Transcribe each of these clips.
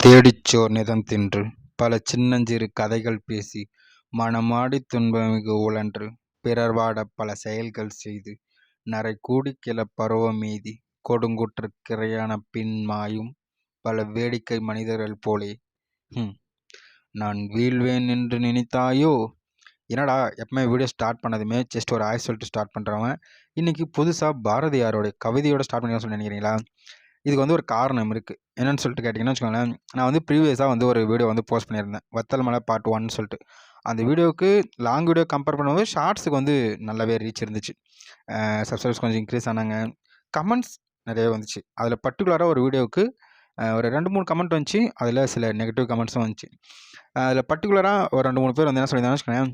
தேடிச்சோர் நிதம் தின்று பல சின்னஞ்சிறு கதைகள் பேசி மனமாடித் துன்பமிகு உழன்று பிறர் வாடப் பல செயல்கள் செய்து நரைகூடிக் கிளப் பருவமெய்தி கொடுங்குற்றக் கிரையான பின் மாயும் பல வேடிக்கை மனிதர்கள் போலே. நான் வீழ்வேன் என்று நினைத்தாயோ? என்னடா எப்பவுமே வீடியோ ஸ்டார்ட் பண்ணதுமே ஜஸ்ட் ஒரு ஆய் சொல்லிட்டு ஸ்டார்ட் பண்ணுறவன் இன்னைக்கு புதுசாக பாரதியாரோட கவிதையோட ஸ்டார்ட் பண்ணி சொல்லி நினைக்கிறீங்களா? இதுக்கு வந்து ஒரு காரணம் இருக்குது. என்னென்னு சொல்லிட்டு கேட்டிங்கன்னா வச்சுக்கோங்களேன், நான் வந்து ப்ரீவியஸாக வந்து ஒரு வீடியோ வந்து போஸ்ட் பண்ணியிருந்தேன், வத்தல் மலை பார்ட் 1 சொல்லிட்டு. அந்த வீடியோவுக்கு லாங் வீடியோ கம்பேர் பண்ணும்போது ஷார்ட்ஸுக்கு வந்து நல்லாவே ரீச் இருந்துச்சு. சப்ஸ்கிரைப்ஸ் கொஞ்சம் இன்க்ரீஸ் ஆனாங்க, கமெண்ட்ஸ் நிறைய வந்துச்சு. அதில் பர்டிகுலராக ஒரு வீடியோவுக்கு ஒரு 2-3 கமெண்ட் வந்துச்சு, அதில் சில நெகட்டிவ் கமெண்ட்ஸும் வந்துச்சு. அதில் பர்டிகுலராக ஒரு 2-3 பேர் வந்து என்ன சொல்லியிருந்தாங்கன்னு வச்சுக்கோங்களேன்,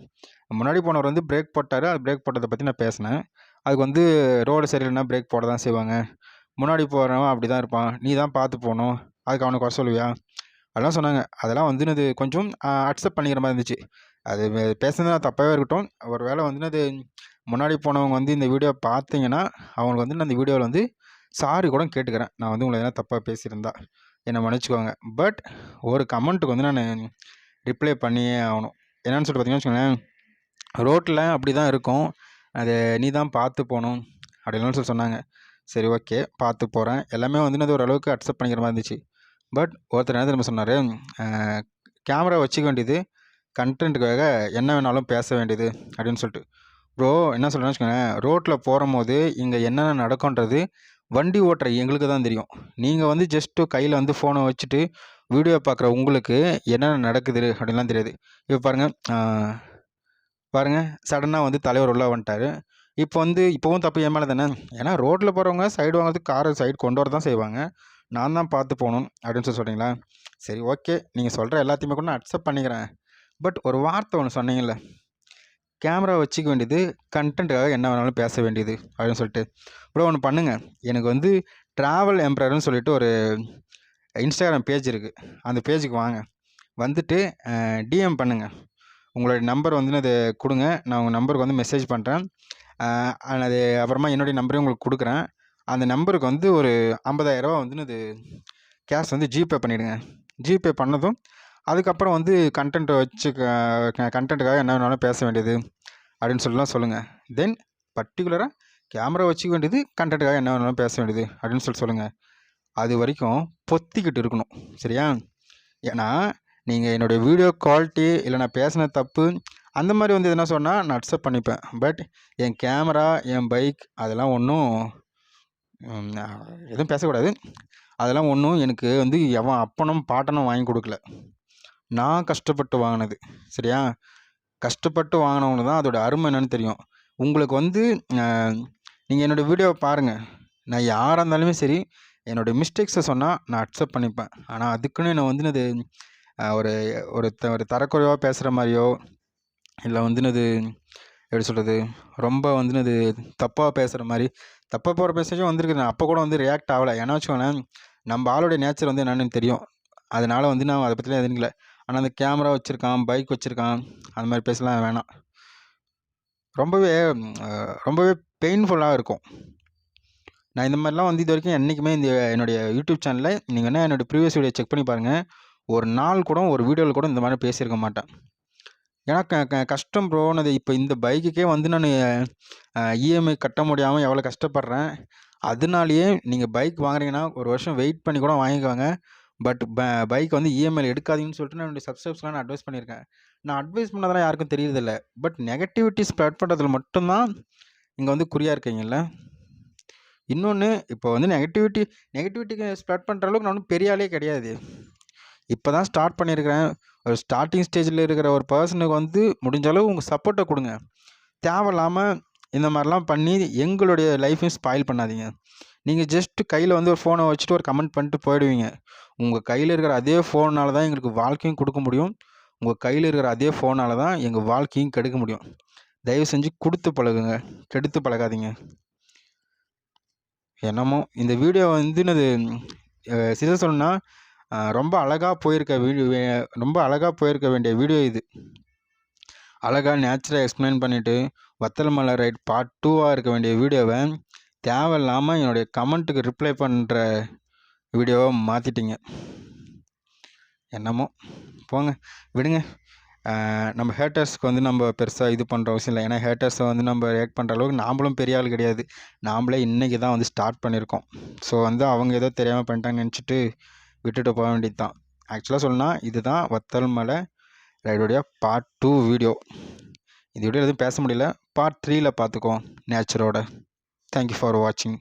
முன்னாடி போனவர் வந்து பிரேக் போட்டார், அது பிரேக் போட்டதை பற்றி நான் பேசினேன். அதுக்கு வந்து ரோடு சரியில்லைன்னா பிரேக் போட தான் செய்வாங்க, முன்னாடி போகிறவன் அப்படி தான் இருப்பான், நீ தான் பார்த்து போகணும், அதுக்கு அவனுக்கு குறை சொல்லுவியா அதெல்லாம் சொன்னாங்க. அதெல்லாம் வந்துனது கொஞ்சம் அக்செப்ட் பண்ணிக்கிற மாதிரி இருந்துச்சு. அது பேசுனது தப்பாகவே இருக்கட்டும். ஒரு வேளை வந்துனது முன்னாடி போனவங்க வந்து இந்த வீடியோ பார்த்தீங்கன்னா அவங்களுக்கு வந்து நான் இந்த வீடியோவில் வந்து சாரி கூட கேட்டுக்கிறேன். நான் வந்து உங்களை எதனா தப்பாக பேசியிருந்தா என்னை மன்னிச்சுக்கோங்க. பட் ஒரு கமெண்ட்டுக்கு வந்து நான் ரிப்ளை பண்ணியே ஆகணும். என்னென்னு சொல்லிட்டு பார்த்தீங்கன்னா வச்சுக்கோங்களேன், ரோட்டில் அப்படி தான் இருக்கும், அது நீ தான் பார்த்து போகணும் அப்படின்னு சொல்லி சொன்னாங்க. சரி, ஓகே, பார்த்து போகிறேன். எல்லாமே வந்து அது ஓரளவுக்கு அக்செப்ட் பண்ணிக்கிற மாதிரி இருந்துச்சு. பட் ஒருத்தர் என்ன தெரியுமா சொன்னார், கேமரா வச்சுக்க வேண்டியது கண்டென்ட்டுக்காக என்ன வேணாலும் பேச வேண்டியது அப்படின்னு சொல்லிட்டு. ப்ரோ என்ன சொல்கிறேன்னு வச்சுக்கோங்க, ரோட்டில் போகும்போது இங்கே என்னென்ன நடக்குன்றது வண்டி ஓட்டுற எங்களுக்கு தான் தெரியும். நீங்கள் வந்து ஜஸ்ட்டு கையில் வந்து ஃபோனை வச்சுட்டு வீடியோ பார்க்குற உங்களுக்கு என்னென்ன நடக்குது அப்படின்லாம் தெரியாது. இப்போ பாருங்கள், சடனாக வந்து தலைவர் உள்ள வந்துட்டார். இப்போ வந்து இப்போவும் தப்பு என் மேலே தானே. ஏன்னா ரோட்டில் போகிறவங்க சைடு வாங்கிறதுக்கு காரை சைடு கொண்டு வர தான் செய்வாங்க, நான் தான் பார்த்து போகணும் அப்படின்னு சொல்லி சொல்கிறீங்களா? சரி, ஓகே, நீங்கள் சொல்கிற எல்லாத்தையுமே கூட நான் அக்செப்ட் பண்ணிக்கிறேன். பட் ஒரு வார்த்தை ஒன்று சொன்னீங்கல்ல, கேமரா வச்சுக்க வேண்டியது கண்டென்ட்டுக்காக என்ன வேணாலும் பேச வேண்டியது அப்படின்னு சொல்லிட்டு. ப்ரோ ஒன்று பண்ணுங்கள், எனக்கு வந்து ட்ராவல் எம்ப்ராய்டர்னு சொல்லிட்டு ஒரு இன்ஸ்டாகிராம் பேஜ் இருக்குது, அந்த பேஜுக்கு வாங்க, வந்துட்டு டிஎம் பண்ணுங்கள், உங்களுடைய நம்பர் வந்து அதை கொடுங்க, நான் உங்கள் நம்பருக்கு வந்து மெசேஜ் பண்ணுறேன். அது அப்புறமா என்னுடைய நம்பரையும் உங்களுக்கு கொடுக்குறேன். அந்த நம்பருக்கு வந்து ஒரு 50,000 வந்து அது கேஷ் வந்து ஜிபே பண்ணிவிடுங்க. ஜிபே பண்ணதும் அதுக்கப்புறம் வந்து கண்டென்ட்டை வச்சு கண்டென்ட்டுக்காக என்ன வேணாலும் பேச வேண்டியது அப்படின்னு சொல்லலாம் சொல்லுங்கள். தென் பர்டிகுலராக கேமரா வச்சுக்க வேண்டியது கண்டென்ட்டுக்காக என்ன வேணாலும் பேச வேண்டியது அப்படின்னு சொல்லுங்கள். அது வரைக்கும் பொத்திக்கிட்டு இருக்கணும், சரியா? ஏன்னா நீங்கள் என்னுடைய வீடியோ குவாலிட்டி இல்லை நான் பேசின தப்பு அந்த மாதிரி வந்து எதுனா சொன்னால் நான் அக்செப்ட் பண்ணிப்பேன். But N camera, N bike அதெல்லாம் ஒன்றும் எதுவும் பேசக்கூடாது. அதெல்லாம் ஒன்றும் எனக்கு வந்து எவன் அப்பனும் பாட்டனும் வாங்கி கொடுக்கல, நான் கஷ்டப்பட்டு வாங்கினது, சரியா? கஷ்டப்பட்டு வாங்கினவங்க தான் அதோட அருமை என்னன்னு தெரியும். உங்களுக்கு வந்து நீங்கள் என்னோடய வீடியோவை பாருங்கள், நான் யாராக இருந்தாலுமே சரி என்னோடய மிஸ்டேக்ஸை சொன்னால் நான் அக்செப்ட் பண்ணிப்பேன். ஆனால் அதுக்குன்னு என்னை வந்து அது ஒரு ஒரு தரக்குறைவாக பேசுகிற மாதிரியோ இல்லை வந்து அது எப்படி சொல்கிறது, ரொம்ப வந்து அது தப்பாக பேசுகிற மாதிரி தப்பாக போகிற மெசேஜும் வந்திருக்கு. நான் அப்போ கூட வந்து ரியாக்ட் ஆகலை. ஏன்னா வச்சுக்கோங்களேன், நம்ம ஆளுடைய நேச்சர் வந்து என்னென்னு தெரியும், அதனால் வந்து நான் அதை பற்றிலாம் எதுவும் இல்லை. ஆனால் அந்த கேமரா வச்சுருக்கான், பைக் வச்சுருக்கான், அந்த மாதிரி பேசலாம் வேணாம். ரொம்பவே ரொம்பவே பெயின்ஃபுல்லாக இருக்கும். நான் இந்த மாதிரிலாம் வந்து இது வரைக்கும் என்றைக்குமே இந்த என்னுடைய யூடியூப் சேனலில் நீங்கள் என்ன என்னோடய ப்ரீவியஸ் வீடியோ செக் பண்ணி பாருங்கள், ஒரு நாள் கூட ஒரு வீடியோவில் கூட இந்த மாதிரி பேசியிருக்க மாட்டேன். ஏன்னா கஷ்டம் ப்ரோனது. இப்போ இந்த பைக்குக்கே வந்து நான் இஎம்ஐ கட்ட முடியாமல் எவ்வளோ கஷ்டப்படுறேன். அதனாலேயே நீங்கள் பைக் வாங்குறீங்கன்னா ஒரு வருஷம் வெயிட் பண்ணி கூட வாங்கிக்கோங்க. பட் பைக் வந்து இஎம்ஐயில் எடுக்காதீங்கன்னு சொல்லிட்டு நான் என்னுடைய சப்ஸ்கிரைப்ஸ்லாம் நான் அட்வைஸ் பண்ணியிருக்கேன். நான் அட்வைஸ் பண்ணதெல்லாம் யாருக்கும் தெரியறதில்ல. பட் நெகட்டிவிட்டி ஸ்ப்ரெட் பண்ணுறதுல மட்டும்தான் இங்கே வந்து குறியாக இருக்கீங்கல்ல. இன்னொன்று, இப்போ வந்து நெகட்டிவிட்டிக்கு ஸ்ப்ரெட் பண்ணுற அளவுக்கு நான் ஒன்றும் பெரிய ஆளே கிடையாது. இப்போ தான் ஸ்டார்ட் பண்ணியிருக்கிறேன். ஒரு ஸ்டார்டிங் ஸ்டேஜில் இருக்கிற ஒரு பர்சனுக்கு வந்து முடிஞ்ச அளவு உங்கள் சப்போர்ட்டை கொடுங்க. தேவையில்லாமல் இந்த மாதிரிலாம் பண்ணி எங்களுடைய லைஃப்பையும் ஸ்பாயில் பண்ணாதீங்க. நீங்கள் ஜஸ்ட்டு கையில் வந்து ஒரு ஃபோனை வச்சுட்டு ஒரு கமெண்ட் பண்ணிட்டு போயிடுவீங்க. உங்கள் கையில் இருக்கிற அதே ஃபோனால் தான் எங்களுக்கு வாழ்க்கையும் கொடுக்க முடியும். உங்கள் கையில் இருக்கிற அதே ஃபோனால் தான் எங்கள் வாழ்க்கையும் கெடுக்க முடியும். தயவு செஞ்சு கொடுத்து பழகுங்க, கெடுத்து பழகாதீங்க. என்னமோ இந்த வீடியோ வந்து என்னது சில சொல்லணும்னா ரொம்ப அழகாக போயிருக்க வேண்டிய வீடியோ இது. அழகாக நேச்சுரலாக எக்ஸ்பிளைன் பண்ணிவிட்டு வத்தல் மலை ரைட் பார்ட் 2 இருக்க வேண்டிய வீடியோவை தேவையில்லாமல் என்னுடைய கமெண்ட்டுக்கு ரிப்ளை பண்ணுற வீடியோவை மாற்றிட்டீங்க. என்னமோ போங்க விடுங்க. நம்ம ஹேட்டர்ஸ்க்கு வந்து நம்ம பெருசாக இது பண்ணுற அவசியம் இல்லை. ஏன்னா ஹேட்டர்ஸை வந்து நம்ம ரியாக்ட் பண்ணுற அளவுக்கு நாமளும் பெரிய ஆள் கிடையாது. நாமளே இன்றைக்கி தான் வந்து ஸ்டார்ட் பண்ணியிருக்கோம். ஸோ வந்து அவங்க ஏதோ தெரியாமல் பண்ணிட்டாங்கன்னு நினச்சிட்டு விட்டுட்டு போக வேண்டியது தான். ஆக்சுவலாக சொல்லணும்னா இதுதான் வத்தல் மலை ரைடுடைய பார்ட் 2 வீடியோ. இந்த வீடியோ எதுவும் பேச முடியல. பார்ட் 3ல் பார்த்துக்குவோம் நேச்சரோட. தேங்க்யூ ஃபார் வாட்சிங்.